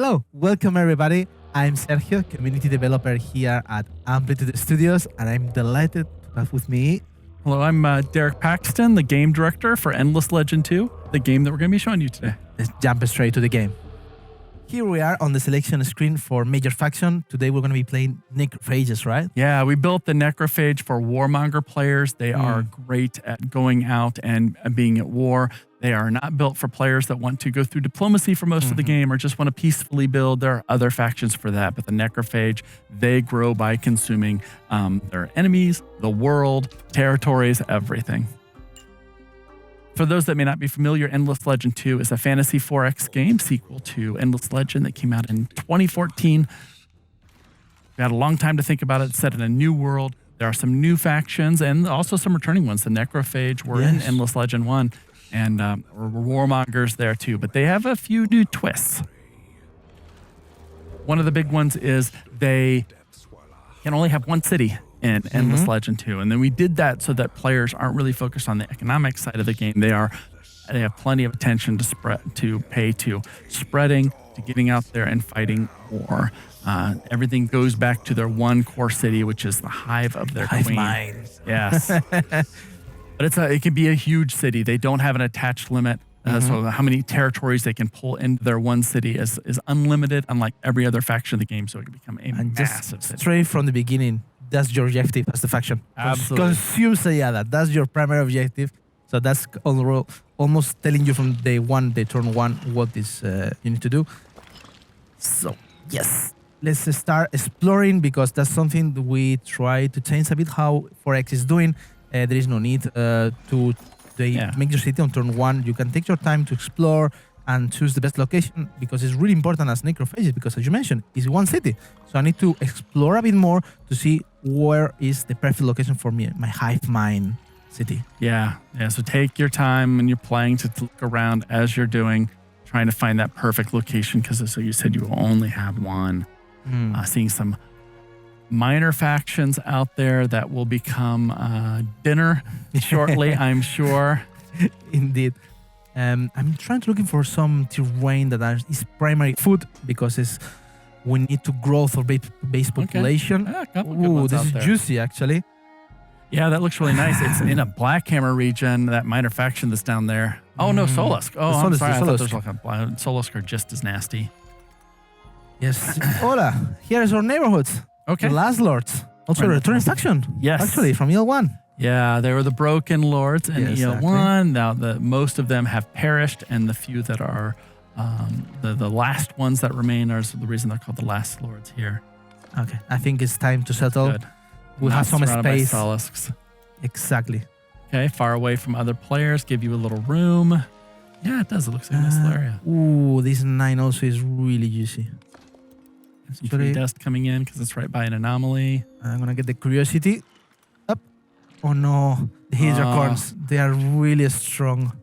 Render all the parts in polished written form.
Hello, welcome everybody. I'm Sergio, community developer here at Amplitude Studios, and I'm delighted to have with me. Hello, I'm Derek Paxton, the game director for Endless Legend 2, the game that we're going to be showing you today. Let's jump straight to the game. Here we are on the selection screen for Major Faction. Today we're going to be playing Necrophages, right? Yeah, we built the Necrophage for Warmonger players. They are great at going out and being at war. They are not built for players that want to go through diplomacy for most of the game or just want to peacefully build. There are other factions for that, but the Necrophage, they grow by consuming their enemies, the world, territories, everything. For those that may not be familiar, Endless Legend 2 is a fantasy 4X game, sequel to Endless Legend that came out in 2014. We had a long time to think about it. It's set in a new world. There are some new factions and also some returning ones. The Necrophage were in Endless Legend 1, and Warmongers there too. But they have a few new twists. One of the big ones is they can only have one city in Endless Legend 2. And then we did that so that players aren't really focused on the economic side of the game. They have plenty of attention to pay to spreading, to getting out there and fighting war. Everything goes back to their one core city, which is the hive of their queen. Mind. Yes. But it can be a huge city. They don't have an attached limit. So how many territories they can pull into their one city is unlimited, unlike every other faction of the game. So it can become a massive city. Straight from the beginning, that's your objective as the faction. Absolutely. Consume Sayada. That's your primary objective. So that's almost telling you from day one, day turn one, what is you need to do. So yes, let's start exploring, because that's something that we try to change a bit how 4X is doing. There is no need to make your city on turn one. You can take your time to explore and choose the best location, because it's really important as Necrophages, because as you mentioned, it's one city. So I need to explore a bit more to see where is the perfect location for me, my hive mind city. Yeah. So take your time when you're playing to look around as you're doing, trying to find that perfect location, because as you said, you will only have one. Seeing some minor factions out there that will become dinner shortly, I'm sure. Indeed. I'm trying to looking for some terrain that is primary food, because we need to grow our base population. Okay. Yeah, a couple good ones this out is there. Juicy, actually. Yeah, that looks really nice. It's in a Blackhammer region, that minor faction that's down there. Oh, no, Solusk. Oh, I'm sorry. I thought there's like a Solusk are just as nasty. Yes. Hola, here's our neighborhoods. Okay. The Last Lords. Also a returning faction. Yes. Actually, from EL1. Yeah, they were the Broken Lords in Exactly. EL1. Now, most of them have perished, and the few that are the last ones that remain are the reason they're called the Last Lords here. Okay, I think it's time to settle. Good. We'll have some Surrounded by space. Solusks. Exactly. Okay, far away from other players, give you a little room. Yeah, it does. It looks like a nice little area. Ooh, this 9 also is really juicy. Some free dust coming in because it's right by an anomaly. I'm gonna get the curiosity up. Oh no, the Hydrocorns, they are really strong.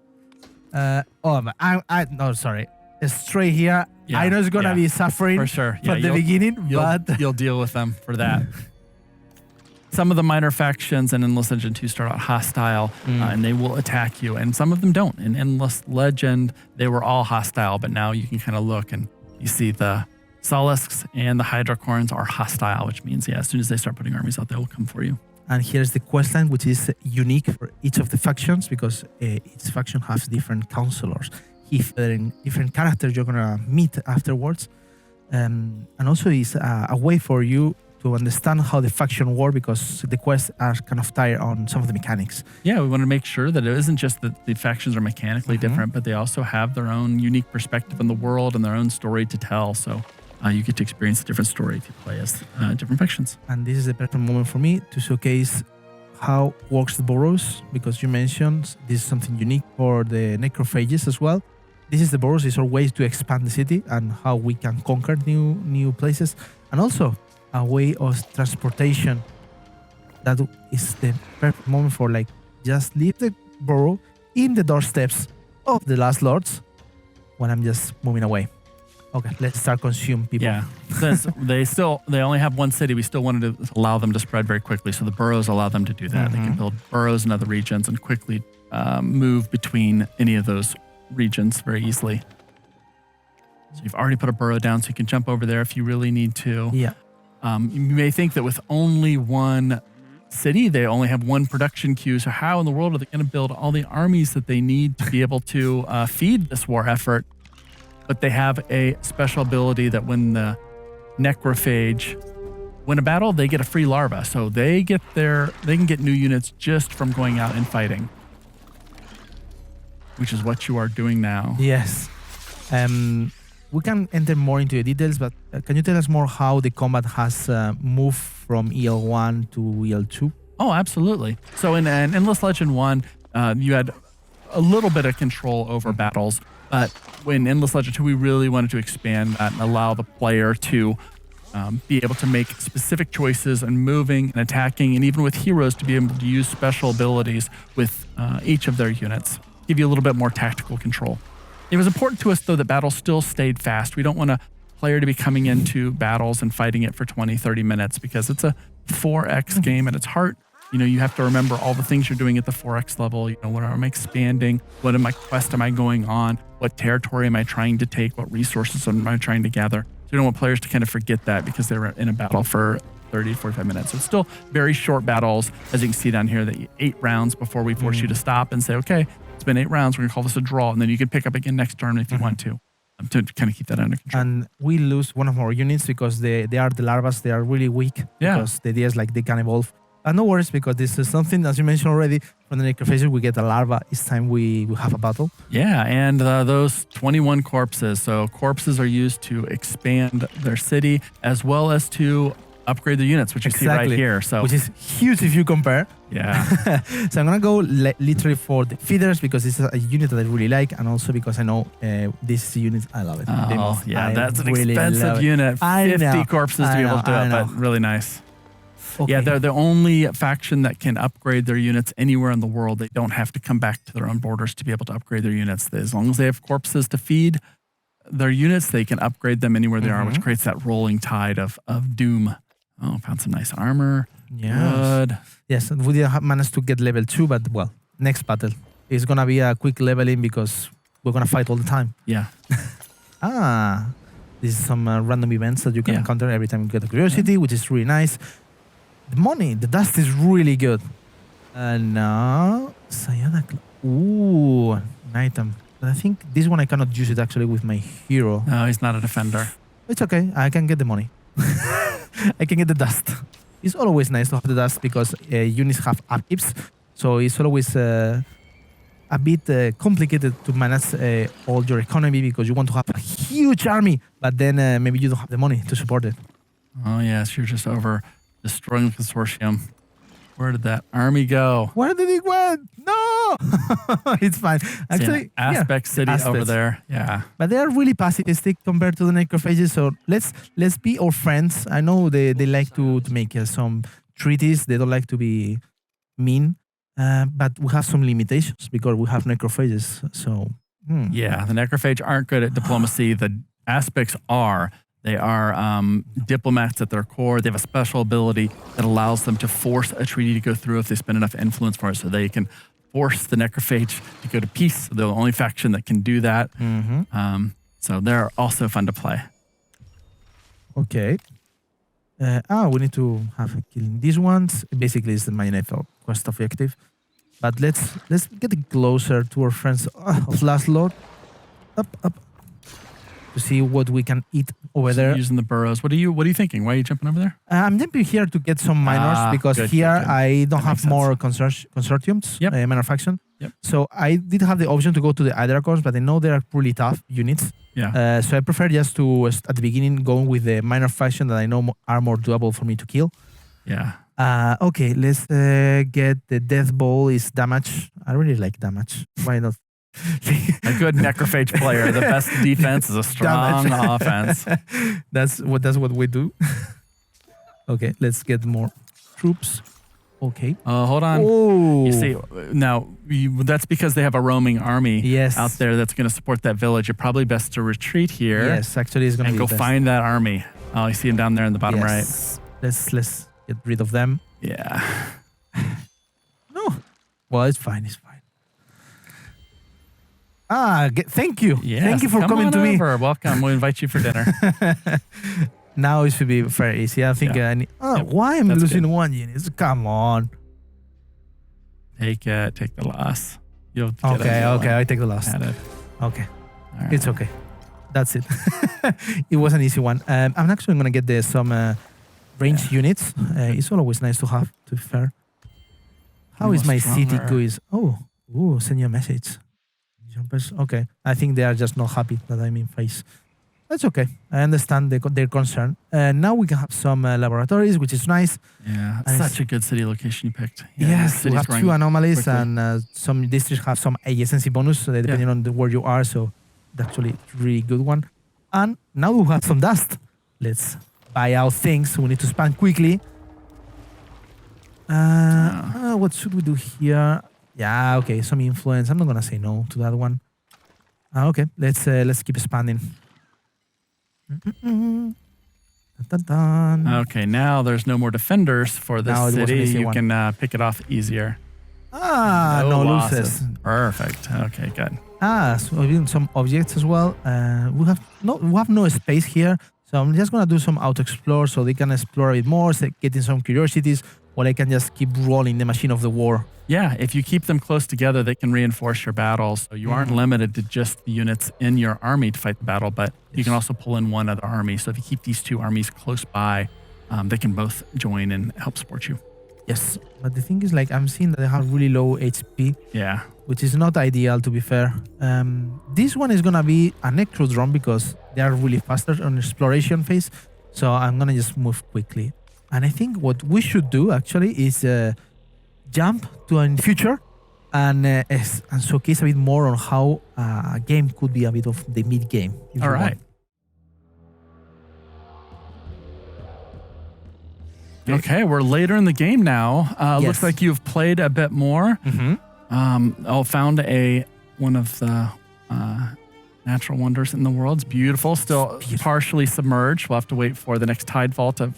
No, sorry. Straight here. Yeah, I know it's gonna be suffering for sure. from the beginning, but you'll deal with them for that. Some of the minor factions in Endless Legend 2 start out hostile, and they will attack you, and some of them don't. In Endless Legend, they were all hostile, but now you can kind of look and you see the Solusks and the Hydrocorns are hostile, which means, as soon as they start putting armies out, they will come for you. And here's the questline, which is unique for each of the factions, because each faction has different counselors, different characters you're gonna meet afterwards, and also is a way for you to understand how the faction work, because the quests are kind of tied on some of the mechanics. Yeah, we want to make sure that it isn't just that the factions are mechanically different, but they also have their own unique perspective on the world and their own story to tell. So you get to experience a different story if you play as different factions. And this is the perfect moment for me to showcase how works the boroughs, because you mentioned this is something unique for the Necrophages as well. This is the boroughs, is our ways to expand the city and how we can conquer new places, and also a way of transportation that is the perfect moment for just leave the borough in the doorsteps of the Last Lords when I'm just moving away. Okay, let's start consume people. Yeah, since they only have one city, we still wanted to allow them to spread very quickly. So the boroughs allow them to do that. They can build boroughs in other regions and quickly move between any of those regions very easily. So you've already put a burrow down, so you can jump over there if you really need to. Yeah. You may think that with only one city, they only have one production queue. So how in the world are they going to build all the armies that they need to be able to feed this war effort? But they have a special ability that when the Necrophage win a battle, they get a free larva. So they can get new units just from going out and fighting, which is what you are doing now. Yes. We can enter more into the details, but can you tell us more how the combat has moved from EL1 to EL2? Oh, absolutely. So in Endless Legend 1, you had a little bit of control over battles, but in Endless Legend 2, we really wanted to expand that and allow the player to be able to make specific choices and moving and attacking, and even with heroes to be able to use special abilities with each of their units, give you a little bit more tactical control. It was important to us, though, that battles still stayed fast. We don't want a player to be coming into battles and fighting it for 20, 30 minutes because it's a 4X game at its heart. You have to remember all the things you're doing at the 4X level. What am I expanding? What quest am I going on? What territory am I trying to take? What resources am I trying to gather? So you don't want players to kind of forget that because they were in a battle for 30 to 45 minutes. So it's still very short battles, as you can see down here, that 8 rounds before we force you to stop and say, okay, it's been 8 rounds. We're going to call this a draw. And then you can pick up again next turn if you want to kind of keep that under control. And we lose one of our units because they are the larvas. They are really weak. Yeah. Because the idea is like they can evolve. And no worries, because this is something, as you mentioned already, from the Necrophage, we get a larva each time we have a battle. Yeah, and those 21 corpses. So corpses are used to expand their city as well as to upgrade the units, which you see right here. So which is huge if you compare. Yeah. So I'm going to go literally for the feeders because this is a unit that I really like, and also because I know this unit, I love it. Oh, yeah, that's an expensive unit. 50 corpses to be able to do it, but really nice. Okay. Yeah, they're the only faction that can upgrade their units anywhere in the world. They don't have to come back to their own borders to be able to upgrade their units. As long as they have corpses to feed their units, they can upgrade them anywhere they are, which creates that rolling tide of doom. Oh, found some nice armor. Yeah. Good. Yes, we didn't manage to get level 2, but well, next battle is going to be a quick leveling because we're going to fight all the time. Yeah. This is some random events that you can encounter every time you get a curiosity, which is really nice. The money, the dust is really good. And now, Sayana. Ooh, an item. But I think this one I cannot use it actually with my hero. No, he's not a defender. It's okay. I can get the money. I can get the dust. It's always nice to have the dust because units have upkeeps. So it's always a bit complicated to manage all your economy because you want to have a huge army, but then maybe you don't have the money to support it. Oh, yes. You're just over destroying the consortium. Where did that army go? Where did it went? No! It's fine. Actually, Aspect City over there. Yeah. But they are really pacifistic compared to the Necrophages, so let's be our friends. I know they like to make some treaties. They don't like to be mean, but we have some limitations because we have Necrophages. So yeah, the Necrophage aren't good at diplomacy. The Aspects are. They are diplomats at their core. They have a special ability that allows them to force a treaty to go through if they spend enough influence for it. So they can force the Necrophage to go to peace. They're the only faction that can do that. So they're also fun to play. Okay. We need to have killing these ones. Basically, it's the main quest objective. But let's get closer to our friends of Last Lord. Up. To see what we can eat over there. Using the burrows. What are you thinking? Why are you jumping over there? I'm jumping here to get some minors because good. I don't have more consortiums, minor faction. Yep. So I did have the option to go to the Hydracorns, but I know they are really tough units. Yeah. So I prefer just to, at the beginning, go with the minor faction that I know are more doable for me to kill. Yeah. Okay, let's get the Death Ball is damage. I really like damage. Why not? A good Necrophage player. The best defense is a strong offense. That's what we do. Okay, let's get more troops. Okay. Hold on. Oh. You see, now that's because they have a roaming army out there that's going to support that village. You're probably best to retreat here. Yes, actually, it's going to be go best. find that army. Oh, you see him down there in the bottom right. Let's get rid of them. Yeah. No. Well, it's fine. It's fine. Thank you. Yes, Thank you for come coming on to me. over. Welcome. We'll invite you for dinner. Now it should be very easy. I think. Yep. Why am I That's losing good. 1 unit? Come on. Take the loss. You'll get Okay. a I take the loss. added. Okay. All right. It's okay. That's it. It was an easy one. I'm actually going to get some ranged units. It's always nice to have, to be fair. How is my city Stronger. quiz? Send you a message. Jumpers. Okay. I think they are just not happy that I'm in phase. That's okay. I understand their concern. Now we can have some laboratories, which is nice. Yeah, And such a good city location you picked. Yeah, Yes, we city's have growing 2 anomalies, quickly. and some districts have some adjacency bonus, so depending on where you are. So that's actually a really good one. And now we have some dust. Let's buy out things. We need to spam quickly. What should we do here? Yeah, okay, some influence. I'm not gonna say no to that one. Okay, let's keep expanding. Dun, dun, dun. Okay, now there's no more defenders for this Now it was an city. easy You one. can pick it off easier. No losses. Perfect. Okay, good. So even some objects as well. We have no space here, so I'm just gonna do some auto explore so they can explore it more, getting some curiosities, while I can just keep rolling the machine of the war. Yeah, if you keep them close together, they can reinforce your battles. So you aren't limited to just the units in your army to fight the battle, but you can also pull in one other army. So if you keep these 2 armies close by, they can both join and help support you. Yes, but the thing is, like, I'm seeing that they have really low HP, Yeah. which is not ideal, to be fair. This one is gonna be a necro drone because they are really faster on exploration phase. So I'm gonna just move quickly. And I think what we should do actually is jump to a future and showcase a bit more on how a game could be a bit of the mid game. All right. Okay, we're later in the game now. Yes. Looks like you've played a bit more. Found one of the natural wonders in the world. It's beautiful. Still partially submerged. We'll have to wait for the next tidefall to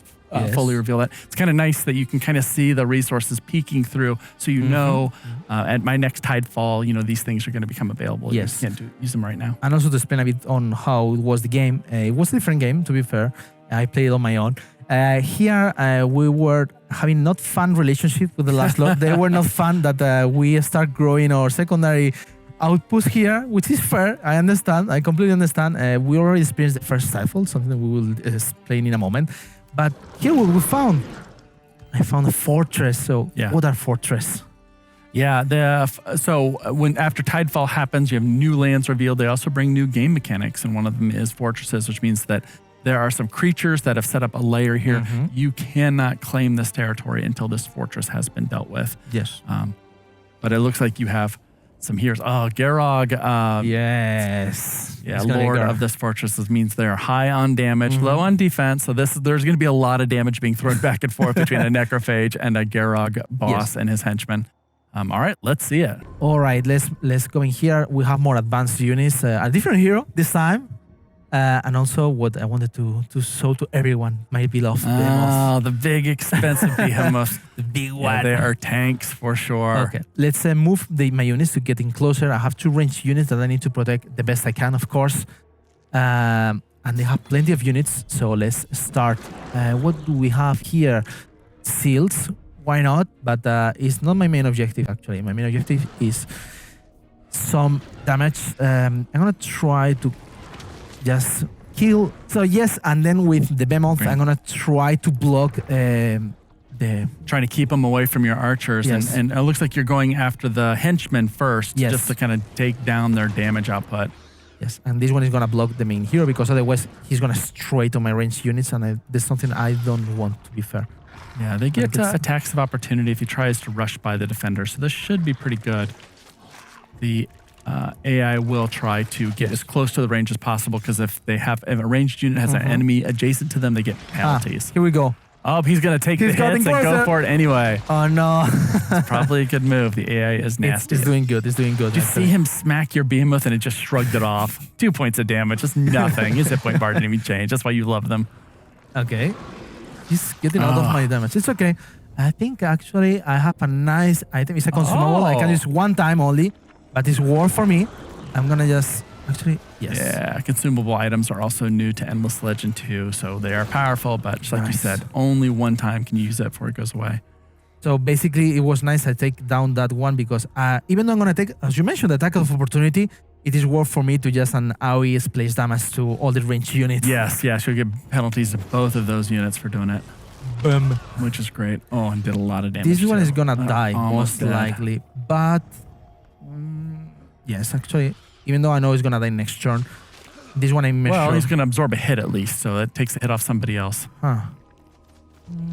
fully reveal that. It's kind of nice that you can kind of see the resources peeking through, so you know at my next tidefall, these things are going to become available. Yes. You can't use them right now. And also to explain a bit on how it was the game. It was a different game, to be fair. I played it on my own. Here, we were having not fun relationship with the last lot. They were not fun that we start growing our secondary outpost here, which is fair. I understand. I completely understand. We already experienced the first tidefall, something that we will explain in a moment. But here what we found. I found a fortress. So what are fortress? Yeah, when after tidefall happens, you have new lands revealed. They also bring new game mechanics, and one of them is fortresses, which means that there are some creatures that have set up a layer here. You cannot claim this territory until this fortress has been dealt with. Yes. But it looks like you have some heroes. Oh, Garog. Yes. Yeah, Lord of this fortress. This means they're high on damage, low on defense. So there's going to be a lot of damage being thrown back and forth between a Necrophage and a Garog boss and his henchmen. All right, let's see it. All right, let's go in here. We have more advanced units. A different hero this time. And also what I wanted to show to everyone, my beloved behemoth. Oh, the big expensive behemoth. The big one. Yeah, they are tanks for sure. Okay, let's move my units to getting closer. I have 2 ranged units that I need to protect the best I can, of course. And they have plenty of units, so let's start. What do we have here? Seals, why not? But it's not my main objective, actually. My main objective is some damage. I'm gonna try to just kill. So yes, and then with the behemoth, I'm gonna try to block trying to keep them away from your archers. Yes. And it looks like you're going after the henchmen first, just to kind of take down their damage output. Yes, and this one is gonna block the main hero because otherwise he's gonna straight on my ranged units, and there's something I don't want, to be fair. Yeah, they get attacks of opportunity if he tries to rush by the defender, so this should be pretty good. The AI will try to get as close to the range as possible, because if a ranged unit has an enemy adjacent to them, they get penalties. Here we go. Oh, he's going to take the hits and go for it anyway. Oh, no. It's probably a good move. The AI is nasty. It's doing good. It's doing good. Did you see him smack your behemoth and it just shrugged it off? 2 points of damage. Just nothing. His hit point bar didn't even change. That's why you love them. Okay. He's getting out of my damage. It's okay. I think actually I have a nice item. It's a consumable. I can use 1 time only, but it's worth for me. I'm gonna just actually yes. Yeah, consumable items are also new to Endless Legend 2, so they are powerful, but just like you Nice. said, only one time can you use it before it goes away. So basically, it was nice I take down that one because even though I'm gonna take, as you mentioned, the attack of opportunity, it is worth for me to just an AoE splash damage to all the ranged units. Yes, you'll get penalties to both of those units for doing it, Boom. which is great. Oh, and did a lot of damage. This one too. is gonna die Almost most dead. likely, but yes, actually, even though I know he's gonna die next turn, this one I'm Well, sure. he's going to absorb a hit at least, so that takes a hit off somebody else. Huh.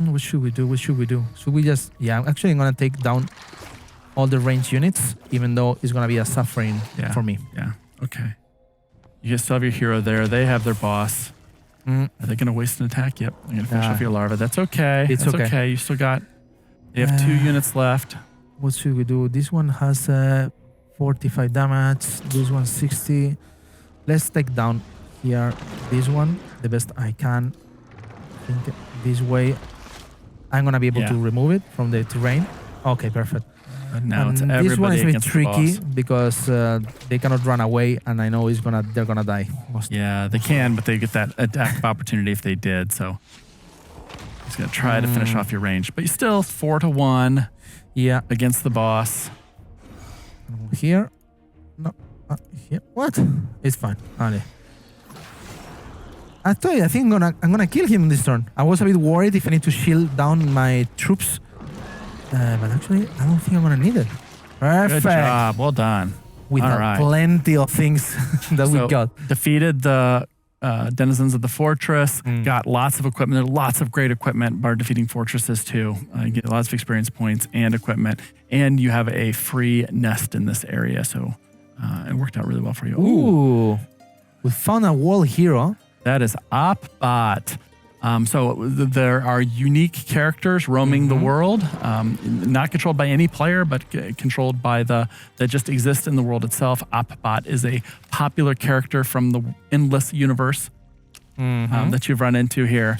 What should we do? What should we do? Should we just... Yeah, actually I'm going to take down all the ranged units, even though it's going to be a suffering for me. Yeah, okay. You guys still have your hero there. They have their boss. Are they going to waste an attack? Yep. They're going to finish off your larva. That's okay. It's That's okay. You still got... They have 2 units left. What should we do? This one has 45 damage. This one 60. Let's take down here this one the best I can. I think this way I'm going to be able to remove it from the terrain. Okay, perfect. But now it's And everybody this one is a bit against the tricky boss. because they cannot run away, and I know they're gonna die. Yeah, they can, but they get that attack of opportunity if they did. So he's gonna try to finish off your range, but you still 4-1 Yeah. against the boss. Here. No. Here. What? It's fine. Ali. Actually, I think I'm gonna kill him this turn. I was a bit worried if I need to shield down my troops, but actually, I don't think I'm gonna need it. Perfect. Good job. Well done. We All have right. plenty of things that we got. Defeated the denizens of the fortress, got lots of equipment. There are lots of great equipment by defeating fortresses too. You get lots of experience points and equipment, and you have a free nest in this area. So it worked out really well for you. Ooh. We found a world hero. That is Opbot. So there are unique characters roaming the world, not controlled by any player, but controlled by that just exist in the world itself. Opbot is a popular character from the Endless universe that you've run into here.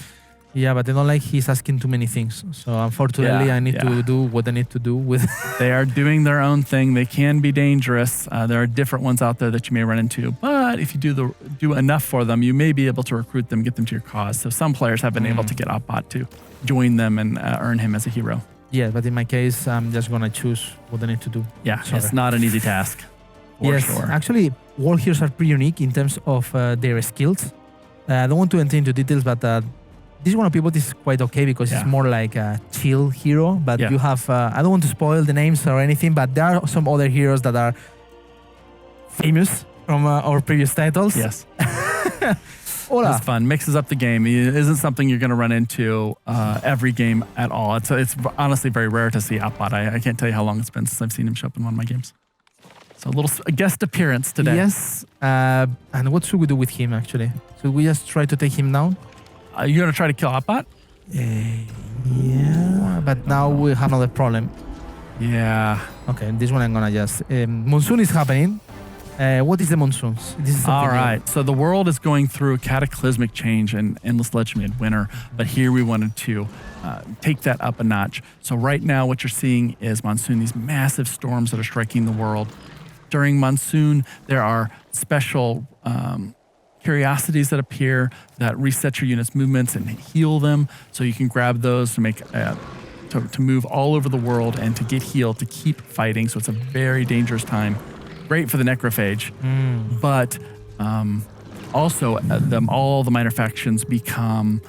Yeah, but I don't like he's asking too many things. So unfortunately, I need to do what I need to do with. They are doing their own thing. They can be dangerous. There are different ones out there that you may run into, but if you do enough for them, you may be able to recruit them, get them to your cause. So some players have been able to get Opbot to join them and earn him as a hero. Yeah, but in my case, I'm just gonna choose what I need to do. Yeah, Sorry. it's not an easy task. For sure. Actually, world heroes are pretty unique in terms of their skills. I don't want to enter into details, but this one of Pivot is quite okay because it's more like a chill hero. But you have, I don't want to spoil the names or anything, but there are some other heroes that are famous from our previous titles. Yes. Hola. It's fun. Mixes up the game. It isn't something you're going to run into every game at all. It's honestly very rare to see Opbot. I can't tell you how long it's been since I've seen him show up in one of my games. So a guest appearance today. Yes. And what should we do with him, actually? Should we just try to take him down? You're going to try to kill Opbot? Yeah, but now we have another problem. Yeah. Okay, this one I'm gonna just... Monsoon is happening. What is the monsoons? This is All right. So the world is going through a cataclysmic change in Endless Legend Midwinter, but here we wanted to take that up a notch. So right now what you're seeing is Monsoon, these massive storms that are striking the world. During Monsoon, there are special curiosities that appear that reset your unit's movements and heal them. So you can grab those to make to move all over the world and to get healed, to keep fighting. So it's a very dangerous time. Great for the Necrophage, but also all the minor factions become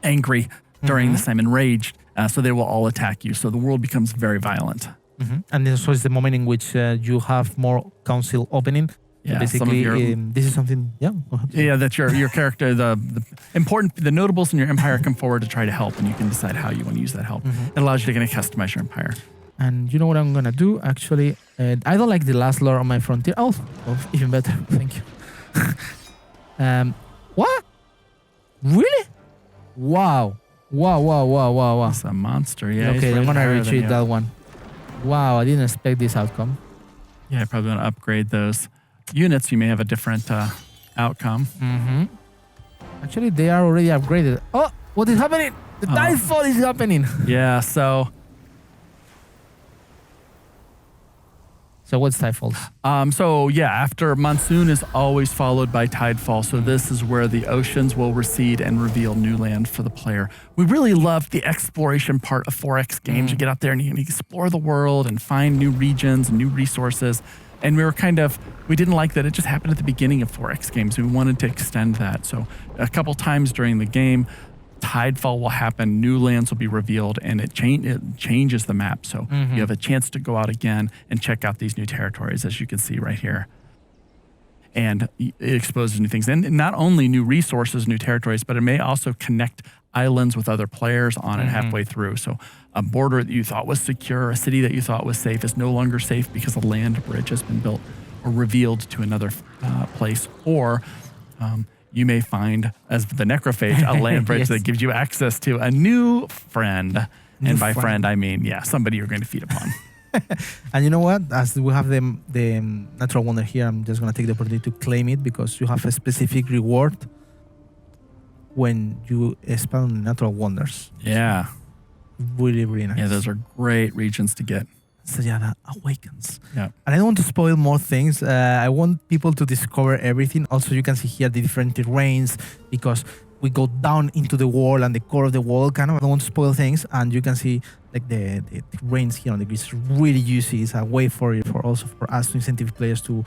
angry during this time, enraged. So they will all attack you. So the world becomes very violent. And then so it's the moment in which you have more council opening. Yeah, basically, this is something. Yeah, yeah. That's your character. The notables in your empire come forward to try to help, and you can decide how you want to use that help. It allows you to customize your empire. And you know what I'm gonna do? Actually, I don't like the last lore on my frontier. Oh, even better. Thank you. What? Really? Wow. Wow. It's a monster. Yeah. Okay, I'm gonna retreat that one. Wow, I didn't expect this outcome. Yeah, I probably want to upgrade those units. You may have a different outcome. Actually, they are already upgraded. Oh, what is happening? The tidefall is happening. Yeah, so So what's tidefall? After Monsoon is always followed by tidefall. So this is where the oceans will recede and reveal new land for the player. We really love the exploration part of 4X games. You get out there and you can explore the world and find new regions and new resources. And we didn't like that it just happened at the beginning of 4X games. We wanted to extend that. So a couple times during the game, tidefall will happen, new lands will be revealed, and it changes the map. So you have a chance to go out again and check out these new territories, as you can see right here. And it exposes new things. And not only new resources, new territories, but it may also connect islands with other players on it halfway through. So a border that you thought was secure, a city that you thought was safe is no longer safe because a land bridge has been built or revealed to another place. Or you may find, as the Necrophage, a land bridge that gives you access to a new friend. And by friend, I mean, somebody you're going to feed upon. And you know what? As we have the natural wonder here, I'm just going to take the opportunity to claim it because you have a specific reward when you expand on the natural wonders. Yeah. Really, really nice. Yeah, those are great regions to get. So that awakens. Yeah. And I don't want to spoil more things. I want people to discover everything. Also, you can see here the different terrains because we go down into the wall and the core of the wall. I don't want to spoil things. And you can see like the terrains here on the grid is really juicy. It's a way for us to incentive players to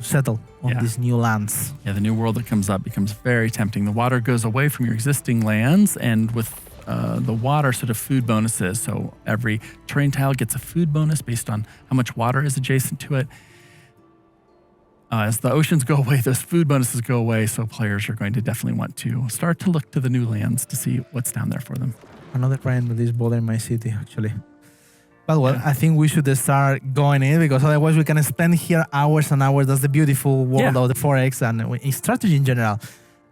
settle on these new lands. Yeah, the new world that comes up becomes very tempting. The water goes away from your existing lands, and with the water sort of food bonuses. So every terrain tile gets a food bonus based on how much water is adjacent to it. As the oceans go away, those food bonuses go away. So players are going to definitely want to start to look to the new lands to see what's down there for them. Another trend that is bothering my city, actually. But I think we should start going in because otherwise we can spend here hours and hours. That's the beautiful world of the 4X and strategy in general.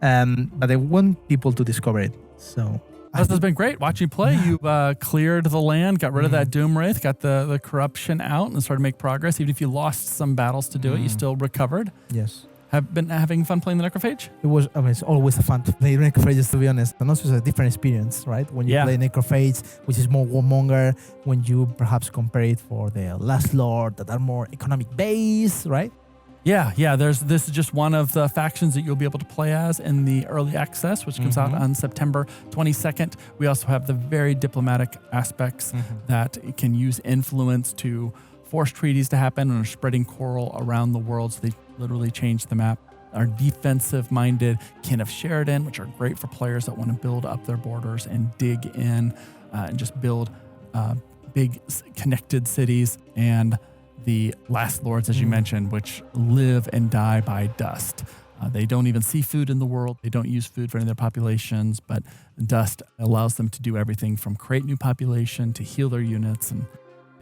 But I want people to discover it. So this has been great watching you play. You cleared the land, got rid of that Doom Wraith, got the corruption out, and started to make progress. Even if you lost some battles to do it, you still recovered. Yes. Have been having fun playing the Necrophage? It's always fun to play Necrophages, to be honest. And also it's a different experience, right? When you play Necrophage, which is more warmonger, when you perhaps compare it for the Last Lord that are more economic based, right? Yeah. This is just one of the factions that you'll be able to play as in the early access, which comes out on September 22nd. We also have the very diplomatic aspects that can use influence to force treaties to happen and are spreading coral around the world. So they literally change the map. Our defensive-minded Kin of Sheridan, which are great for players that want to build up their borders and dig in and just build big connected cities. And the Last Lords, as you mentioned, which live and die by dust. They don't even see food in the world. They don't use food for any of their populations, but dust allows them to do everything from create new population to heal their units.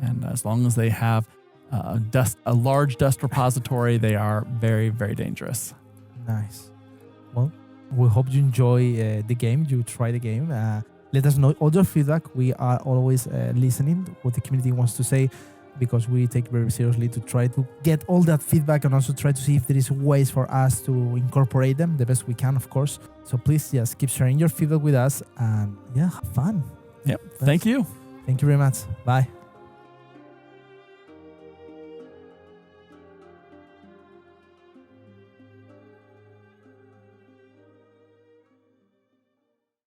And as long as they have a large dust repository, they are very, very dangerous. Nice. Well, we hope you enjoy the game. You try the game. Let us know all your feedback. We are always listening what the community wants to say, because we take it very seriously to try to get all that feedback and also try to see if there is ways for us to incorporate them the best we can, of course. So please just keep sharing your feedback with us and have fun. Yep. Thank you. Thank you very much. Bye.